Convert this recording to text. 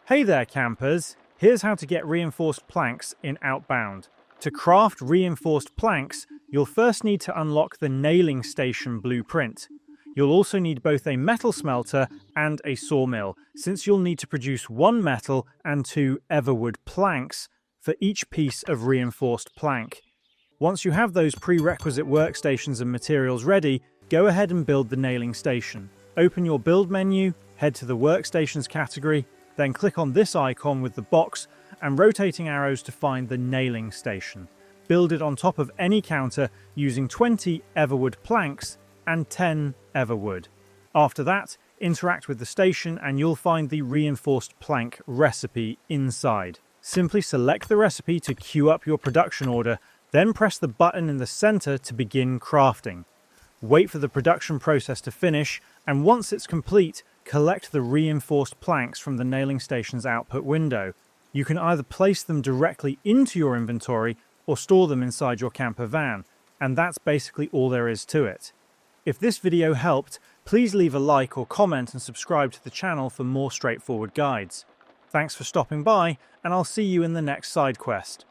Hey there campers, here's how to get reinforced planks in Outbound. To craft reinforced planks, you'll first need to unlock the nailing station blueprint. You'll also need both a metal smelter and a sawmill, since you'll need to produce 1 metal and 2 everwood planks for each piece of reinforced plank. Once you have those prerequisite workstations and materials ready, go ahead and build the nailing station. Open your build menu, head to the workstations category, then click on this icon with the box and rotating arrows to find the nailing station. Build it on top of any counter using 20 everwood planks and 10 everwood. After that, interact with the station and you'll find the reinforced plank recipe inside. Simply select the recipe to queue up your production order, then press the button in the center to begin crafting. Wait for the production process to finish, and once it's complete, collect the reinforced planks from the nailing station's output window. You can either place them directly into your inventory or store them inside your camper van, and that's basically all there is to it. If this video helped, please leave a like or comment and subscribe to the channel for more straightforward guides. Thanks for stopping by, and I'll see you in the next side quest.